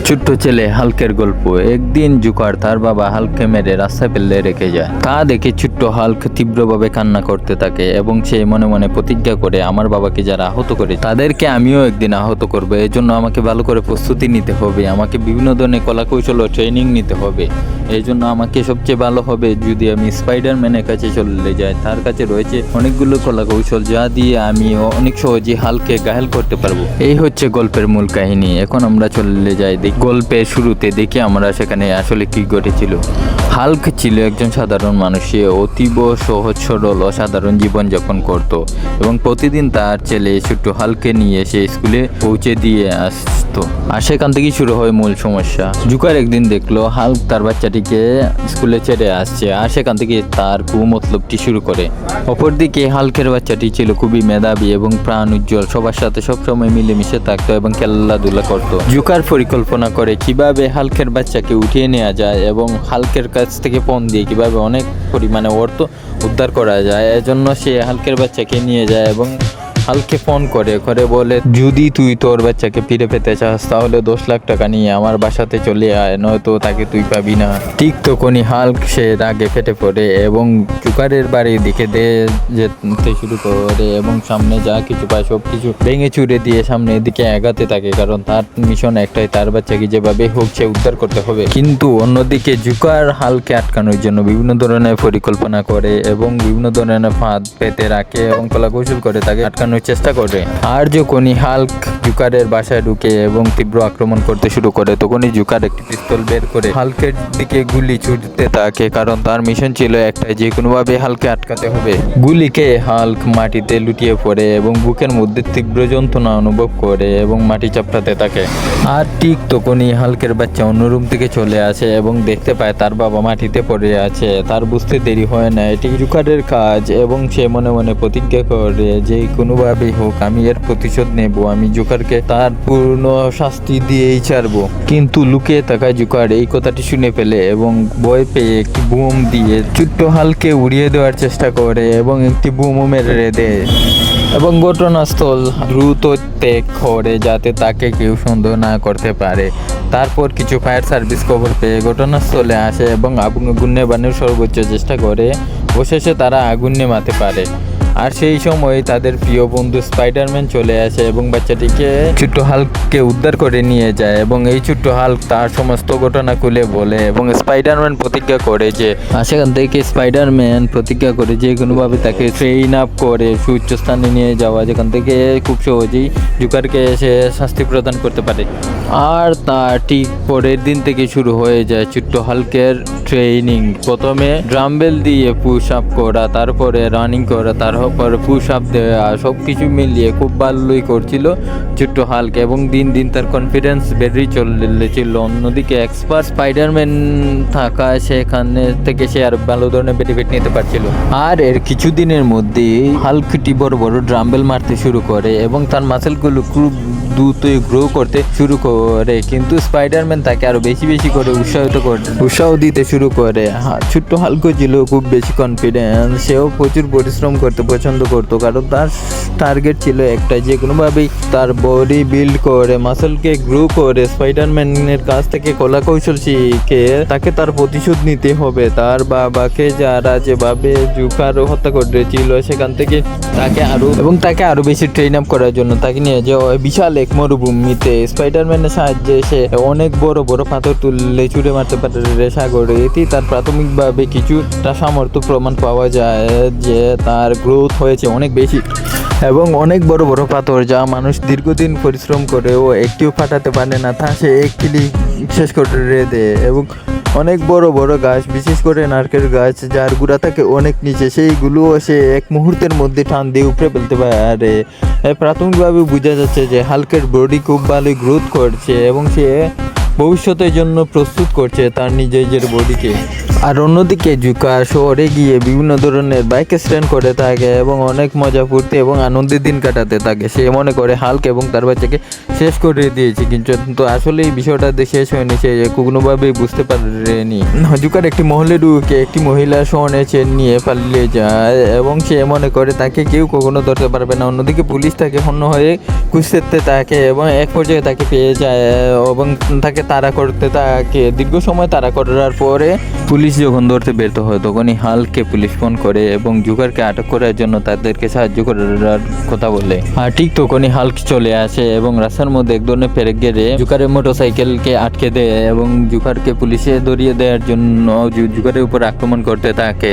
ছোট্ট ছেলে হাল্কের গল্প। একদিন জুকার তার বাবা হাল্ককে মেরে রাস্তায় ফেলে রেখে যায়। তা দেখে ছোট্ট হাল্ক তীব্রভাবে কান্না করতে থাকে এবং সে মনে মনে প্রতিজ্ঞা করে, আমার বাবাকে যারা আহত করে তাদেরকে আমিও একদিন আহত করবো। এর জন্য আমাকে ভালো করে প্রস্তুতি নিতে হবে, আমাকে বিভিন্ন ধরনের কলাকৌশল ও ট্রেনিং নিতে হবে। এই জন্য আমাকে সবচেয়ে ভালো হবে যদি আমি স্পাইডারম্যানের কাছে চলে যাই। তার কাছে রয়েছে অনেকগুলো কলাকৌশল যা দিয়ে আমি অনেক সহজে হাল্ককে ঘায়েল করতে পারবো। এই হচ্ছে গল্পের মূল কাহিনী। এখন আমরা চলে যাই গল্পের শুরুতে, দেখি আমরা সেখানে আসলে কি ঘটেছিল। হাল্ক ছিল একজন সাধারণ মানুষ। সে অতীব সহজ সরল অসাধারণ জীবনযাপন করত এবং প্রতিদিন তার ছেলে ছোট্ট হাল্ককে নিয়ে সে স্কুলে পৌঁছে দিয়ে আসতো। আর সেখান থেকেই শুরু হয় মূল সমস্যা। জুকার একদিন দেখলো হাল্ক তার বাচ্চাটিকে স্কুলে ছেড়ে আসছে, আর সেখান থেকে তার কুমতলবটি শুরু করে। অপরদিকে হাল্কের বাচ্চাটি ছিল খুবই মেধাবী এবং প্রাণ উজ্জ্বল, সবার সাথে সবসময় মিলেমিশে থাকতো এবং খেলাধুলা করতো। জুকার পরিকল্পনা করে কিভাবে হাল্কের বাচ্চাকে উঠিয়ে নেওয়া যায় এবং হাল্কের কাছ থেকে পণ দিয়ে কিভাবে অনেক পরিমাণে অর্থ উদ্ধার করা যায়। এজন্য সে হাল্কের বাচ্চাকে নিয়ে যায় এবং হাল্ককে ফোন করে বলে, যদি তুই তোর বাচ্চাকে ফিরে পেতে চাস তাহলে 10 লাখ টাকা নিয়ে আমার বাসাতে চলে আয়, নয়তো তাকে তুই পাবি না। ঠিক তখনই হাল্ক সে রাগে ফেটে পড়ে এবং জুকারের বাড়ির দিকে যেতে শুরু করে এবং সামনে যা কিছু পায় সব কিছু ভেঙে চুরে দিয়ে সামনের দিকে এগাতে থাকে, কারণ তার মিশন একটাই, তার বাচ্চাকে যেভাবে হোক সে উদ্ধার করতে হবে। কিন্তু অন্যদিকে জুকার হাল্ককে আটকানোর জন্য বিভিন্ন ধরনের পরিকল্পনা করে এবং বিভিন্ন ধরনের ফাঁদ পেতে রাখে এবং কলাকৌশল করে তাকে আটকানোর চেষ্টা করে। আর যখনই হাল্ক জুকারের বাসায় ঢুকে এবং তীব্র আক্রমণ করতে শুরু করে, তখনই জুকার একটি পিস্তল বের করে হাল্কের দিকে গুলি ছুটতে থাকে, কারণ তার মিশন ছিল একটাই, যে কোনোভাবে হাল্ককে আটকাতে হবে। গুলিকে হাল্ক মাটিতে লুটিয়ে পড়ে এবং বুকের মধ্যে তীব্র যন্ত্রণা অনুভব করে এবং মাটি চাপড়াতে থাকে। আর ঠিক তখনই হাল্কের বাচ্চা অন্য রুম থেকে চলে আসে এবং দেখতে পায় তার বাবা মাটিতে পড়ে আছে। তার বুঝতে দেরি হয় না এটি জুকারের কাজ এবং সে মনে মনে প্রতিজ্ঞা করে যে কোনোভাবেই হোক আমি এর প্রতিশোধ নেব, আমি জুকারকে তার পূর্ণ শাস্তি দিয়েই ছাড়বো। কিন্তু লুকিয়ে থাকা জুকার এই কথাটি শুনে ফেলে এবং ভয় পেয়ে একটি বুম দিয়ে ছোট্ট হাল্ককে উড়িয়ে দেওয়ার চেষ্টা করে এবং একটি বুমও মেরে দেয় এবং ঘটনাস্থল দ্রুত ত্যাগ করে যাতে তাকে কেউ সন্দেহ না করতে পারে। তারপর কিছু ফায়ার সার্ভিস খবর পেয়ে ঘটনাস্থলে আসে এবং আগুন নেভানোর সর্বোচ্চ চেষ্টা করে। অবশেষে তারা আগুন নেভাতে পারে। আর সেই সময় তাদের প্রিয় বন্ধু স্পাইডারম্যান চলে আসে এবং বাচ্চাটিকে ছোট্ট হাল্ককে উদ্ধার করে নিয়ে যায় এবং এই ছোট্ট হাল্ক তার সমস্ত ঘটনা খুলে বলে এবং স্পাইডারম্যান প্রতিজ্ঞা করে যে সেখান থেকে স্পাইডারম্যান প্রতিজ্ঞা করে যে কোনোভাবে তাকে ট্রেন আপ করে সুউচ্চ স্থানে নিয়ে যাওয়া, যেখান থেকে খুব সহজেই জুকারকে সে শাস্তি প্রদান করতে পারে। আর তার ঠিক পরের দিন থেকে শুরু হয়ে যায় ছোট্ট হাল্কের ট্রেনিং। প্রথমে ড্রাম্বেল দিয়ে পুশ আপ করা, তারপরে রানিং করা, তারপর পুশ আপ দেওয়া, সব কিছু মিলিয়ে খুব ভালোই করছিল ছোট্ট হাল্ক এবং দিন দিন তার কনফিডেন্স বেড়েই চলেছিল। অন্যদিকে এক্সপার্ট স্পাইডারম্যান থাকা সেখানে থেকে সে আর ভালো ধরনের বেনিফিট নিতে পারছিল। আর এর কিছুদিনের মধ্যেই হাল্কটি বড় বড় ড্রাম্বেল মারতে শুরু করে এবং তার মাসেলগুলো খুব দ্রুতই গ্রো করতে শুরু করে। কিন্তু স্পাইডারম্যান তাকে আরো বেশি বেশি করে উৎসাহ দিতে শুরু করে। ছোট্ট হাল্ক ছিল খুব বেশি কনফিডেন্স, সেও প্রচুর পরিশ্রম করতে পছন্দ করতো, কারণ তার টার্গেট ছিল একটা, যে কোনোভাবেই তার বডি বিল্ড করে মাসেলকে গ্রো করে স্পাইডারম্যানের কাছ থেকে কলাকৌশল শিখে তাকে তার প্রতিশোধ নিতে হবে। তার বাবাকে যারা যেভাবে জুকার হত্যা করেছিল সেখান থেকে তাকে আরো বেশি ট্রেন আপ করার জন্য তাকে নিয়ে যাওয়া বিশাল এক মরুভূমিতে। স্পাইডারম্যানের সাহায্যে সে অনেক বড় বড় পাথর তুললে ছুঁড়ে মারতে পারে সাগরে। এটি তার প্রাথমিকভাবে কিছুটা সামর্থ্য প্রমাণ পাওয়া যায় যে তার গ্রোথ হয়েছে অনেক বেশি এবং অনেক বড় বড় পাথর যা মানুষ দীর্ঘদিন পরিশ্রম করেও একটিও ফাটাতে পারে না, তা সে একটি শেষ করে দেয়। এবং অনেক বড় বড় গাছ, বিশেষ করে নারকেল গাছ যার গুঁড়া থাকে অনেক নিচে, সেইগুলোও সে এক মুহূর্তের মধ্যে টান দিয়ে উপরে ফেলতে পারে। প্রাথমিকভাবে বোঝা যাচ্ছে যে হাল্কের বডি খুব ভালোই গ্রোথ করছে এবং সে ভবিষ্যতের জন্য প্রস্তুত করছে তার নিজের বডিকে। আর অন্যদিকে জুকার শহরে গিয়ে বিভিন্ন ধরনের বাইক স্ট্যান্ড করে থাকে এবং অনেক মজা করতে এবং আনন্দের দিন কাটাতে থাকে। সে মনে করে হাল্ক এবং তার বাচ্চাকে শেষ করে দিয়েছে, কিন্তু আসলে এই বিষয়টা শেষ হয়নি, সে কোনোভাবেই বুঝতে পারেনি। জুকার একটি মহলে ঢুকে একটি মহিলা স্বর্ণের চেন নিয়ে পালিয়ে যায় এবং সে মনে করে তাকে কেউ কখনো ধরতে পারবে না। অন্যদিকে পুলিশ তাকে হন্য হয়ে খুঁজতে থাকে এবং এক পর্যায়ে তাকে পেয়ে যায় এবং তাকে তাকে তাড়া করতে থাকে। দীর্ঘ সময় তাড়া করার পরে পুলিশ যখন ধরতে ব্যর্থ হয় তখনই হাল্ককে পুলিশ ফোন করে এবং জোকারকে আটক করার জন্য তাদেরকে সাহায্য করার কথা বলে। আর ঠিক তখনই হাল্ক চলে আসে এবং রাস্তার মধ্যে এক ধরনের পেরেক গেড়ে জোকারের মোটরসাইকেলকে আটকে দেয় এবং জোকারকে পুলিশে ধরিয়ে দেওয়ার জন্য জোকারের উপর আক্রমণ করতে থাকে।